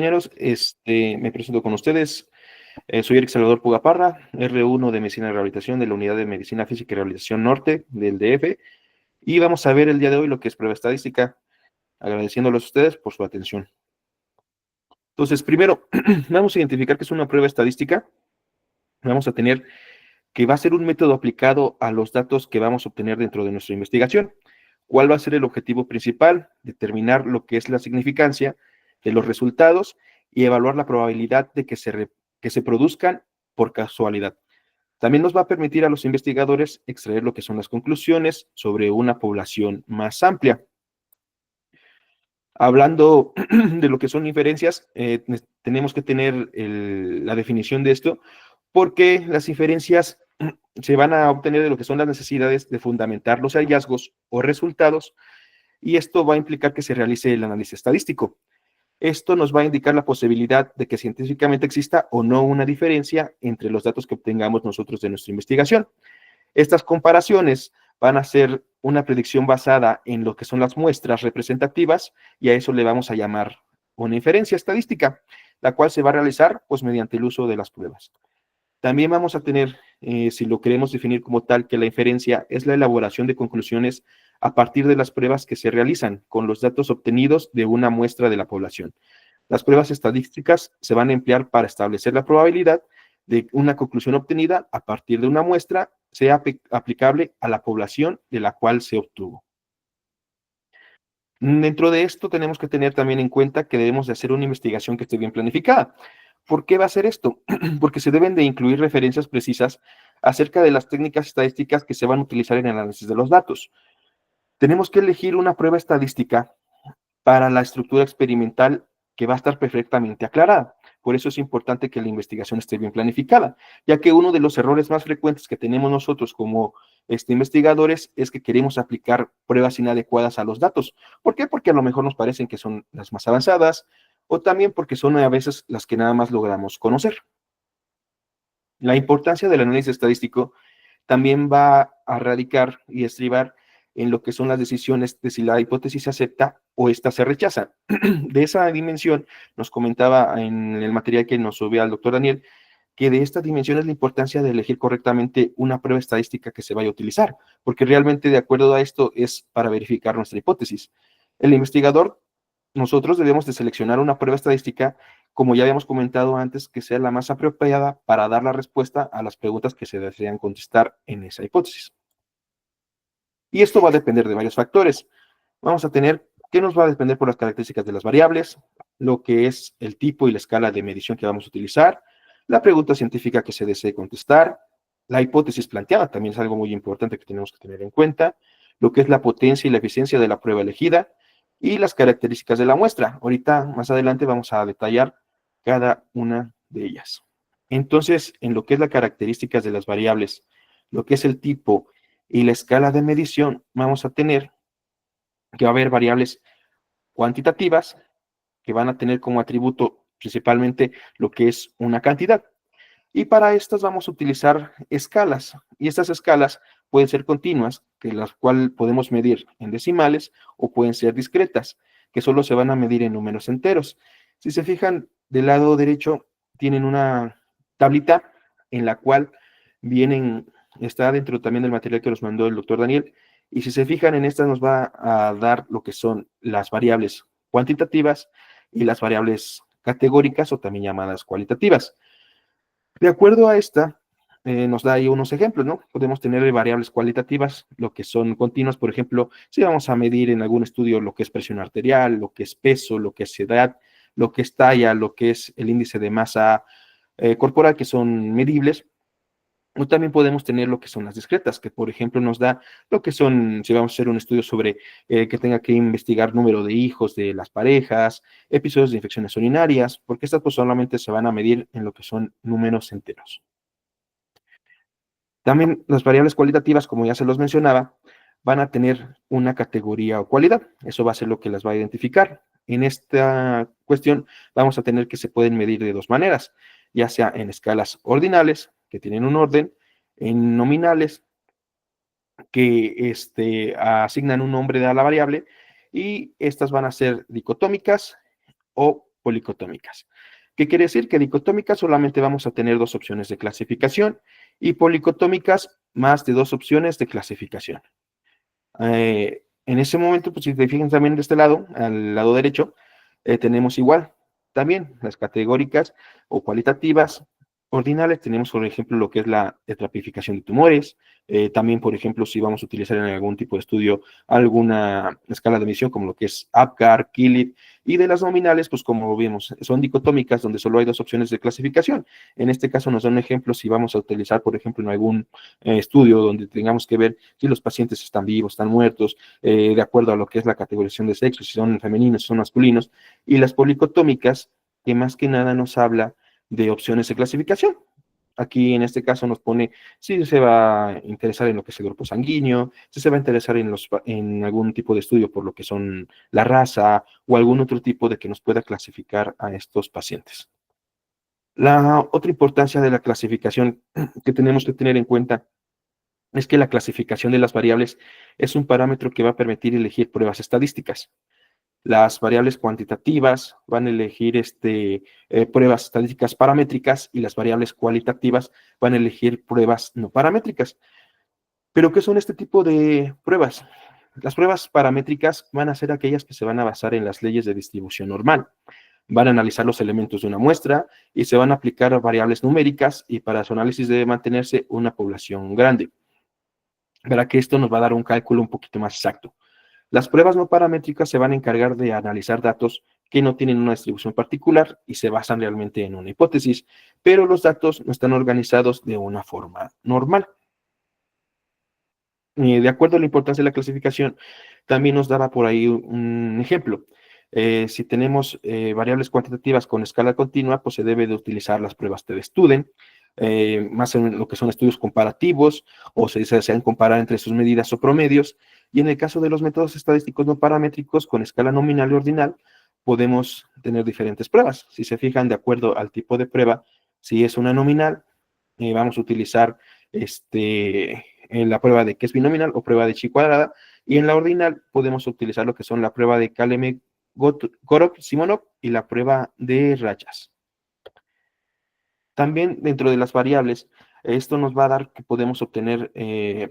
Compañeros, me presento con ustedes. Soy Eric Salvador Pugaparra, R1 de Medicina y Rehabilitación de la Unidad de Medicina Física y Rehabilitación Norte del DF. Y vamos a ver el día de hoy lo que es prueba estadística, agradeciéndoles a ustedes por su atención. Entonces, primero, vamos a identificar qué es una prueba estadística. Vamos a tener que va a ser un método aplicado a los datos que vamos a obtener dentro de nuestra investigación. ¿Cuál va a ser el objetivo principal? Determinar lo que es la significancia de los resultados y evaluar la probabilidad de que se produzcan por casualidad. También nos va a permitir a los investigadores extraer lo que son las conclusiones sobre una población más amplia. Hablando de lo que son inferencias, tenemos que tener la definición de esto, porque las inferencias se van a obtener de lo que son las necesidades de fundamentar los hallazgos o resultados, y esto va a implicar que se realice el análisis estadístico. Esto nos va a indicar la posibilidad de que científicamente exista o no una diferencia entre los datos que obtengamos nosotros de nuestra investigación. Estas comparaciones van a ser una predicción basada en lo que son las muestras representativas, y a eso le vamos a llamar una inferencia estadística, la cual se va a realizar pues mediante el uso de las pruebas. También vamos a tener, si lo queremos definir como tal, que la inferencia es la elaboración de conclusiones a partir de las pruebas que se realizan con los datos obtenidos de una muestra de la población. Las pruebas estadísticas se van a emplear para establecer la probabilidad de una conclusión obtenida a partir de una muestra sea aplicable a la población de la cual se obtuvo. Dentro de esto tenemos que tener también en cuenta que debemos de hacer una investigación que esté bien planificada. ¿Por qué va a ser esto? Porque se deben de incluir referencias precisas acerca de las técnicas estadísticas que se van a utilizar en el análisis de los datos. Tenemos que elegir una prueba estadística para la estructura experimental que va a estar perfectamente aclarada. Por eso es importante que la investigación esté bien planificada, ya que uno de los errores más frecuentes que tenemos nosotros como investigadores es que queremos aplicar pruebas inadecuadas a los datos. ¿Por qué? Porque a lo mejor nos parecen que son las más avanzadas, o también porque son a veces las que nada más logramos conocer. La importancia del análisis estadístico también va a radicar y estribar en lo que son las decisiones de si la hipótesis se acepta o esta se rechaza. De esa dimensión, nos comentaba en el material que nos subió al doctor Daniel, que de esta dimensión es la importancia de elegir correctamente una prueba estadística que se vaya a utilizar, porque realmente de acuerdo a esto es para verificar nuestra hipótesis. El investigador, nosotros debemos de seleccionar una prueba estadística, como ya habíamos comentado antes, que sea la más apropiada para dar la respuesta a las preguntas que se desean contestar en esa hipótesis. Y esto va a depender de varios factores. Vamos a tener, ¿qué nos va a depender por las características de las variables? Lo que es el tipo y la escala de medición que vamos a utilizar, la pregunta científica que se desee contestar, la hipótesis planteada también es algo muy importante que tenemos que tener en cuenta, lo que es la potencia y la eficiencia de la prueba elegida y las características de la muestra. Ahorita, más adelante, vamos a detallar cada una de ellas. Entonces, en lo que es las características de las variables, lo que es el tipo y la escala de medición, vamos a tener que va a haber variables cuantitativas que van a tener como atributo principalmente lo que es una cantidad. Y para estas vamos a utilizar escalas. Y estas escalas pueden ser continuas, que las cuales podemos medir en decimales, o pueden ser discretas, que solo se van a medir en números enteros. Si se fijan, del lado derecho tienen una tablita en la cual está dentro también del material que nos mandó el doctor Daniel, y si se fijan en esta nos va a dar lo que son las variables cuantitativas y las variables categóricas, o también llamadas cualitativas. De acuerdo a esta, nos da ahí unos ejemplos, ¿no? Podemos tener variables cualitativas, lo que son continuas, por ejemplo, si vamos a medir en algún estudio lo que es presión arterial, lo que es peso, lo que es edad, lo que es talla, lo que es el índice de masa corporal, que son medibles. O también podemos tener lo que son las discretas, que por ejemplo nos da lo que son, si vamos a hacer un estudio sobre que tenga que investigar número de hijos de las parejas, episodios de infecciones urinarias, porque estas pues solamente se van a medir en lo que son números enteros. También las variables cualitativas, como ya se los mencionaba, van a tener una categoría o cualidad. Eso va a ser lo que las va a identificar. En esta cuestión vamos a tener que se pueden medir de dos maneras, ya sea en escalas ordinales, que tienen un orden, en nominales, que asignan un nombre a la variable, y estas van a ser dicotómicas o policotómicas. ¿Qué quiere decir? Que dicotómicas solamente vamos a tener dos opciones de clasificación y policotómicas más de dos opciones de clasificación. En ese momento, pues si te fijas también de este lado, al lado derecho, tenemos igual también las categóricas o cualitativas ordinales. Tenemos, por ejemplo, lo que es la estratificación de tumores. También, por ejemplo, si vamos a utilizar en algún tipo de estudio alguna escala de emisión, como lo que es APGAR, KILIP, y de las nominales, pues como vimos, son dicotómicas donde solo hay dos opciones de clasificación. En este caso nos da un ejemplo si vamos a utilizar, por ejemplo, en algún estudio donde tengamos que ver si los pacientes están vivos, están muertos, de acuerdo a lo que es la categorización de sexo, si son femeninos, si son masculinos, y las policotómicas, que más que nada nos habla de opciones de clasificación. Aquí en este caso nos pone si se va a interesar en lo que es el grupo sanguíneo, si se va a interesar en algún tipo de estudio por lo que son la raza o algún otro tipo de que nos pueda clasificar a estos pacientes. La otra importancia de la clasificación que tenemos que tener en cuenta es que la clasificación de las variables es un parámetro que va a permitir elegir pruebas estadísticas. Las variables cuantitativas van a elegir pruebas estadísticas paramétricas y las variables cualitativas van a elegir pruebas no paramétricas. ¿Pero qué son este tipo de pruebas? Las pruebas paramétricas van a ser aquellas que se van a basar en las leyes de distribución normal. Van a analizar los elementos de una muestra y se van a aplicar variables numéricas y para su análisis debe mantenerse una población grande. Verá que esto nos va a dar un cálculo un poquito más exacto. Las pruebas no paramétricas se van a encargar de analizar datos que no tienen una distribución particular y se basan realmente en una hipótesis, pero los datos no están organizados de una forma normal. De acuerdo a la importancia de la clasificación, también nos daba por ahí un ejemplo. Si tenemos variables cuantitativas con escala continua, pues se debe de utilizar las pruebas TD-STUDENT, más en lo que son estudios comparativos, o se desean comparar entre sus medidas o promedios, y en el caso de los métodos estadísticos no paramétricos con escala nominal y ordinal, podemos tener diferentes pruebas. Si se fijan de acuerdo al tipo de prueba, si es una nominal, vamos a utilizar en la prueba de que es binominal o prueba de chi cuadrada, y en la ordinal podemos utilizar lo que son la prueba de Kaleme-Korov-Simonov y la prueba de rayas. También dentro de las variables, esto nos va a dar que podemos obtener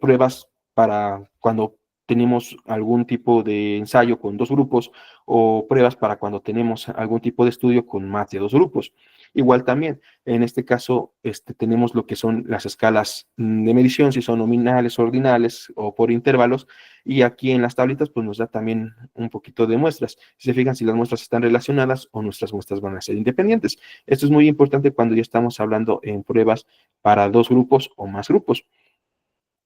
pruebas para cuando tenemos algún tipo de ensayo con dos grupos o pruebas para cuando tenemos algún tipo de estudio con más de dos grupos. Igual también, en este caso, tenemos lo que son las escalas de medición, si son nominales, ordinales o por intervalos, y aquí en las tablitas pues nos da también un poquito de muestras. Si se fijan si las muestras están relacionadas o nuestras muestras van a ser independientes. Esto es muy importante cuando ya estamos hablando en pruebas para dos grupos o más grupos,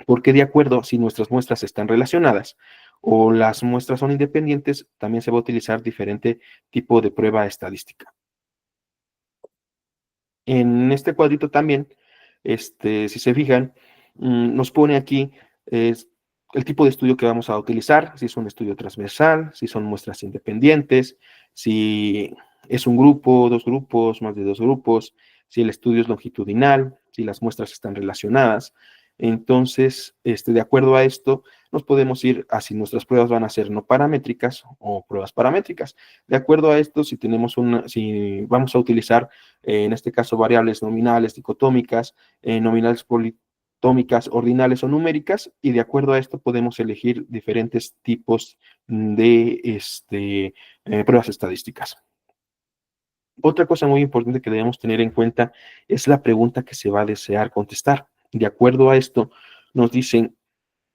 porque de acuerdo si nuestras muestras están relacionadas o las muestras son independientes, también se va a utilizar diferente tipo de prueba estadística. En este cuadrito también, si se fijan, nos pone aquí el tipo de estudio que vamos a utilizar, si es un estudio transversal, si son muestras independientes, si es un grupo, dos grupos, más de dos grupos, si el estudio es longitudinal, si las muestras están relacionadas. Entonces, de acuerdo a esto, nos podemos ir a si nuestras pruebas van a ser no paramétricas o pruebas paramétricas. De acuerdo a esto, si vamos a utilizar, en este caso, variables nominales, dicotómicas, nominales politómicas, ordinales o numéricas, y de acuerdo a esto podemos elegir diferentes tipos de pruebas estadísticas. Otra cosa muy importante que debemos tener en cuenta es la pregunta que se va a desear contestar. De acuerdo a esto, nos dicen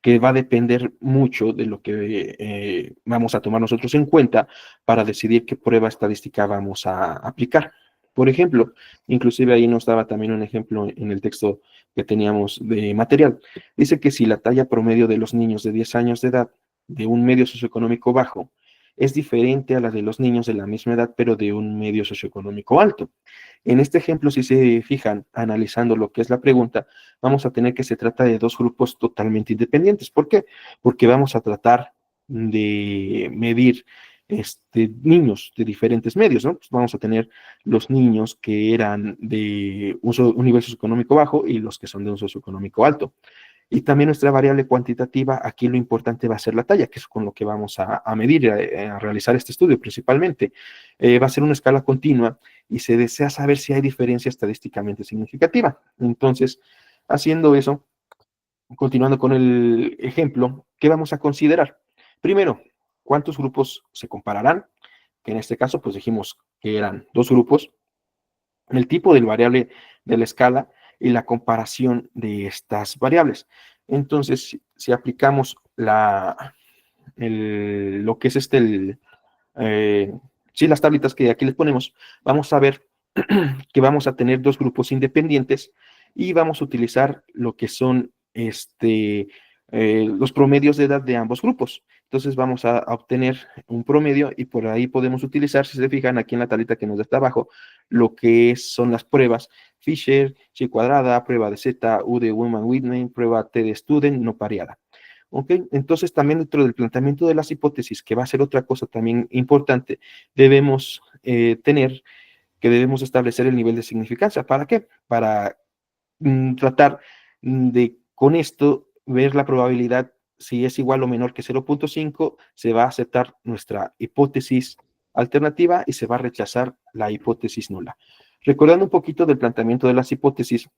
que va a depender mucho de lo que vamos a tomar nosotros en cuenta para decidir qué prueba estadística vamos a aplicar. Por ejemplo, inclusive ahí nos daba también un ejemplo en el texto que teníamos de material. Dice que si la talla promedio de los niños de 10 años de edad de un medio socioeconómico bajo es diferente a la de los niños de la misma edad, pero de un medio socioeconómico alto. En este ejemplo, si se fijan, analizando lo que es la pregunta, vamos a tener que se trata de dos grupos totalmente independientes. ¿Por qué? Porque vamos a tratar de medir niños de diferentes medios, ¿no? Pues vamos a tener los niños que eran de un nivel socioeconómico bajo y los que son de un socioeconómico alto. Y también nuestra variable cuantitativa, aquí lo importante va a ser la talla, que es con lo que vamos a medir, a realizar este estudio principalmente. Va a ser una escala continua y se desea saber si hay diferencia estadísticamente significativa. Entonces, haciendo eso, continuando con el ejemplo, ¿qué vamos a considerar? Primero, ¿cuántos grupos se compararán? Que en este caso, pues dijimos que eran dos grupos, el tipo del variable de la escala y la comparación de estas variables. Entonces, si aplicamos lo que es eh, sí, las tablitas que aquí les ponemos, vamos a ver que vamos a tener dos grupos independientes y vamos a utilizar lo que son los promedios de edad de ambos grupos. Entonces vamos a obtener un promedio y por ahí podemos utilizar, si se fijan aquí en la tablita que nos está abajo, lo que son las pruebas Fisher, Chi cuadrada, prueba de Z, U de Woman-Whitney, prueba T de Student, no pareada. ¿Ok? Entonces, también dentro del planteamiento de las hipótesis, que va a ser otra cosa también importante, debemos tener que debemos establecer el nivel de significancia. ¿Para qué? Para tratar de, con esto, ver la probabilidad, si es igual o menor que 0.5, se va a aceptar nuestra hipótesis alternativa y se va a rechazar la hipótesis nula. Recordando un poquito del planteamiento de las hipótesis,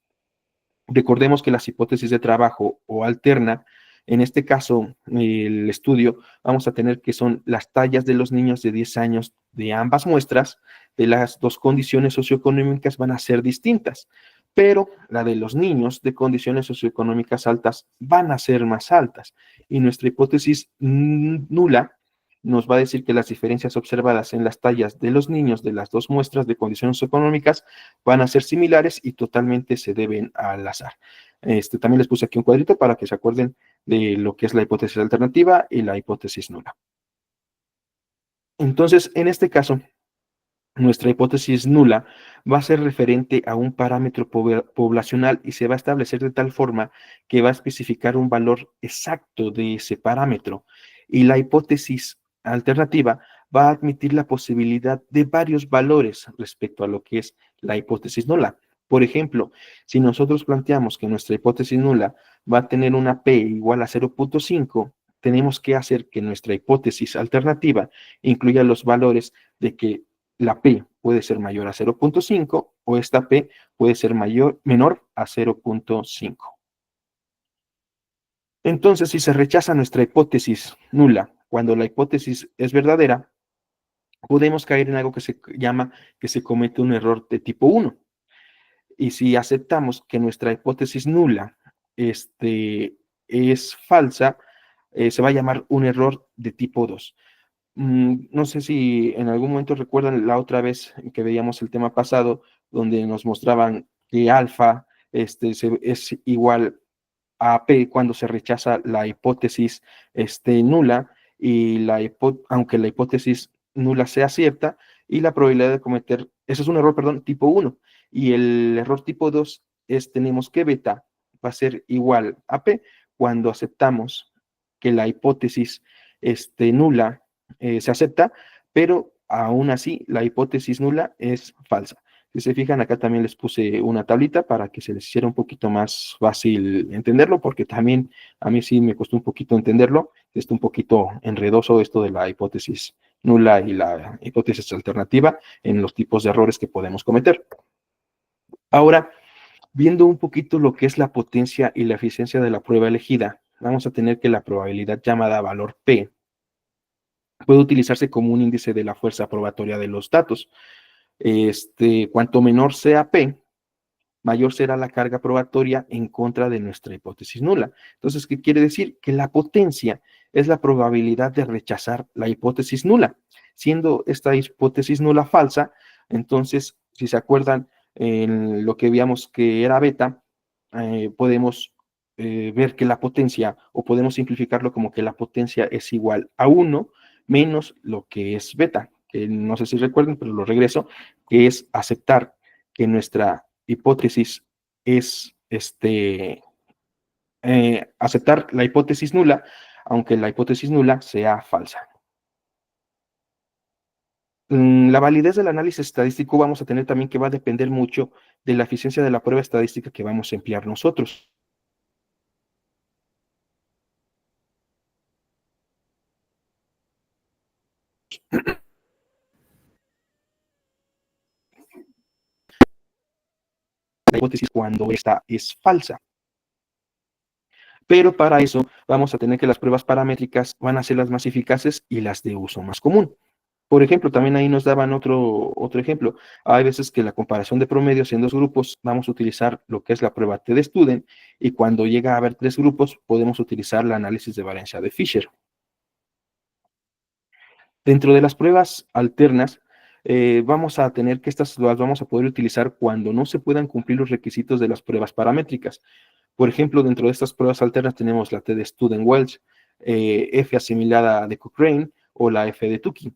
recordemos que las hipótesis de trabajo o alterna, en este caso, el estudio, vamos a tener que son las tallas de los niños de 10 años de ambas muestras, de las dos condiciones socioeconómicas van a ser distintas, pero la de los niños de condiciones socioeconómicas altas van a ser más altas. Y nuestra hipótesis nula nos va a decir que las diferencias observadas en las tallas de los niños de las dos muestras de condiciones económicas van a ser similares y totalmente se deben al azar. También les puse aquí un cuadrito para que se acuerden de lo que es la hipótesis alternativa y la hipótesis nula. Entonces, en este caso, nuestra hipótesis nula va a ser referente a un parámetro poblacional y se va a establecer de tal forma que va a especificar un valor exacto de ese parámetro. Y la hipótesis alternativa va a admitir la posibilidad de varios valores respecto a lo que es la hipótesis nula. Por ejemplo, si nosotros planteamos que nuestra hipótesis nula va a tener una P igual a 0.5, tenemos que hacer que nuestra hipótesis alternativa incluya los valores de que la P puede ser mayor a 0.5 o esta P puede ser menor a 0.5. Entonces, si se rechaza nuestra hipótesis nula cuando la hipótesis es verdadera, podemos caer en algo que se llama que se comete un error de tipo 1. Y si aceptamos que nuestra hipótesis nula es falsa, se va a llamar un error de tipo 2. No sé si en algún momento recuerdan la otra vez que veíamos el tema pasado, donde nos mostraban que alfa es igual a P cuando se rechaza la hipótesis nula, y aunque la hipótesis nula sea cierta, y la probabilidad de cometer, eso es un error, perdón, tipo 1, y el error tipo 2 tenemos que beta va a ser igual a P cuando aceptamos que la hipótesis nula se acepta, pero aún así la hipótesis nula es falsa. Si se fijan, acá también les puse una tablita para que se les hiciera un poquito más fácil entenderlo, porque también a mí sí me costó un poquito entenderlo. Está un poquito enredoso esto de la hipótesis nula y la hipótesis alternativa en los tipos de errores que podemos cometer. Ahora, viendo un poquito lo que es la potencia y la eficiencia de la prueba elegida, vamos a tener que la probabilidad llamada valor P puede utilizarse como un índice de la fuerza probatoria de los datos. Cuanto menor sea P, mayor será la carga probatoria en contra de nuestra hipótesis nula. Entonces, ¿qué quiere decir? Que la potencia es la probabilidad de rechazar la hipótesis nula. Siendo esta hipótesis nula falsa, entonces, si se acuerdan, en lo que veíamos que era beta, podemos ver que la potencia, o podemos simplificarlo como que la potencia es igual a 1 menos lo que es beta, que no sé si recuerden, pero lo regreso, que es aceptar que nuestra hipótesis es aceptar la hipótesis nula, aunque la hipótesis nula sea falsa. La validez del análisis estadístico vamos a tener también que va a depender mucho de la eficiencia de la prueba estadística que vamos a emplear nosotros. la hipótesis cuando esta es falsa. Pero para eso vamos a tener que las pruebas paramétricas van a ser las más eficaces y las de uso más común. Por ejemplo, también ahí nos daban otro ejemplo. Hay veces que la comparación de promedios en dos grupos vamos a utilizar lo que es la prueba T-de-Student y cuando llega a haber tres grupos podemos utilizar el análisis de varianza de Fisher. Dentro de las pruebas alternas, vamos a tener que estas las vamos a poder utilizar cuando no se puedan cumplir los requisitos de las pruebas paramétricas. Por ejemplo, dentro de estas pruebas alternas tenemos la T de Student-Welch, F asimilada de Cochrane o la F de Tukey.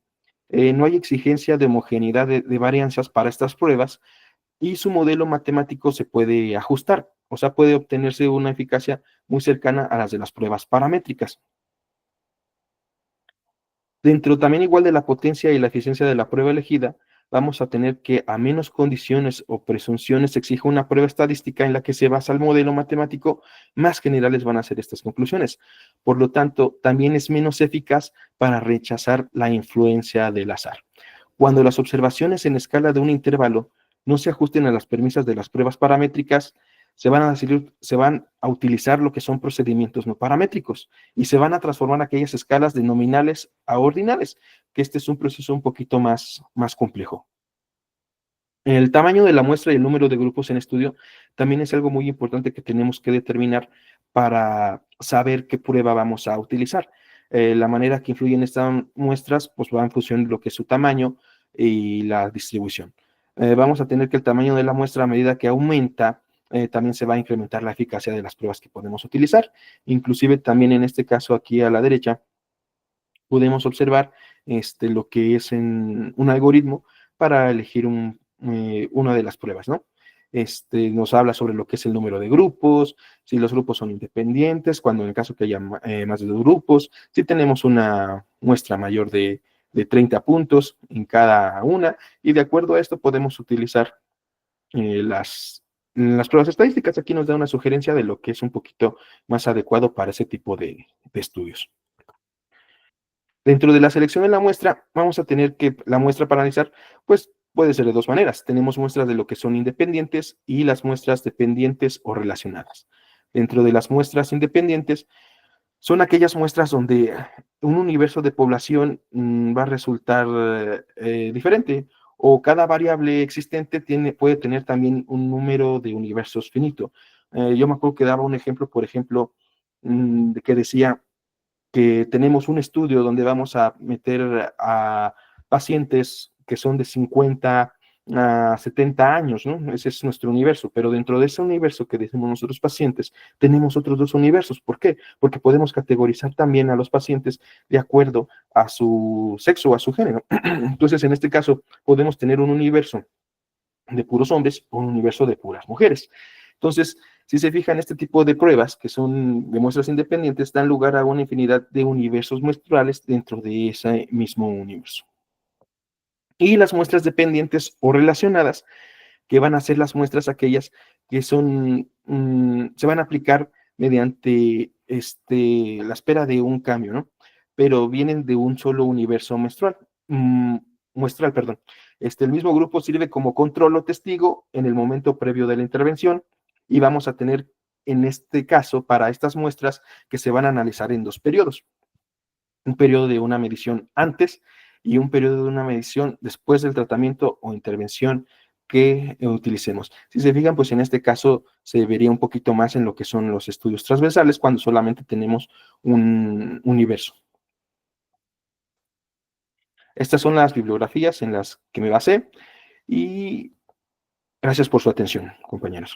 No hay exigencia de homogeneidad de varianzas para estas pruebas y su modelo matemático se puede ajustar, o sea, puede obtenerse una eficacia muy cercana a las de las pruebas paramétricas. Dentro también igual de la potencia y la eficiencia de la prueba elegida, vamos a tener que a menos condiciones o presunciones se exija una prueba estadística en la que se basa el modelo matemático, más generales van a ser estas conclusiones. Por lo tanto, también es menos eficaz para rechazar la influencia del azar. Cuando las observaciones en escala de un intervalo no se ajusten a las premisas de las pruebas paramétricas, se van a utilizar lo que son procedimientos no paramétricos y se van a transformar aquellas escalas de nominales a ordinales, que este es un proceso un poquito más complejo. El tamaño de la muestra y el número de grupos en estudio también es algo muy importante que tenemos que determinar para saber qué prueba vamos a utilizar. La manera que influyen estas muestras pues va en función de lo que es su tamaño y la distribución. Vamos a tener que el tamaño de la muestra a medida que aumenta, también se va a incrementar la eficacia de las pruebas que podemos utilizar. Inclusive también en este caso aquí a la derecha podemos observar lo que es en un algoritmo para elegir una de las pruebas, ¿no? Nos habla sobre lo que es el número de grupos, si los grupos son independientes, cuando en el caso que haya más de dos grupos, si tenemos una muestra mayor de 30 puntos en cada una, y de acuerdo a esto podemos utilizar las pruebas estadísticas. Aquí nos da una sugerencia de lo que es un poquito más adecuado para ese tipo de estudios. Dentro de la selección de la muestra, vamos a tener que la muestra para analizar, pues puede ser de dos maneras. Tenemos muestras de lo que son independientes y las muestras dependientes o relacionadas. Dentro de las muestras independientes, son aquellas muestras donde un universo de población va a resultar diferente o cada variable existente puede tener también un número de universos finito. Yo me acuerdo que daba un ejemplo, por ejemplo, que decía que tenemos un estudio donde vamos a meter a pacientes que son de 50 a 70 años, ¿no? Ese es nuestro universo, pero dentro de ese universo que decimos nosotros pacientes, tenemos otros dos universos. ¿Por qué? Porque podemos categorizar también a los pacientes de acuerdo a su sexo o a su género. Entonces, en este caso, podemos tener un universo de puros hombres o un universo de puras mujeres. Entonces, si se fijan, este tipo de pruebas, que son de muestras independientes, dan lugar a una infinidad de universos muestrales dentro de ese mismo universo. Y las muestras dependientes o relacionadas, que van a ser las muestras aquellas que son, se van a aplicar mediante la espera de un cambio, ¿no? Pero vienen de un solo universo muestral, perdón. El mismo grupo sirve como control o testigo en el momento previo de la intervención y vamos a tener, en este caso, para estas muestras que se van a analizar en dos periodos. Un periodo de una medición antes y un periodo de una medición después del tratamiento o intervención que utilicemos. Si se fijan, pues en este caso se vería un poquito más en lo que son los estudios transversales cuando solamente tenemos un universo. Estas son las bibliografías en las que me basé y gracias por su atención, compañeros.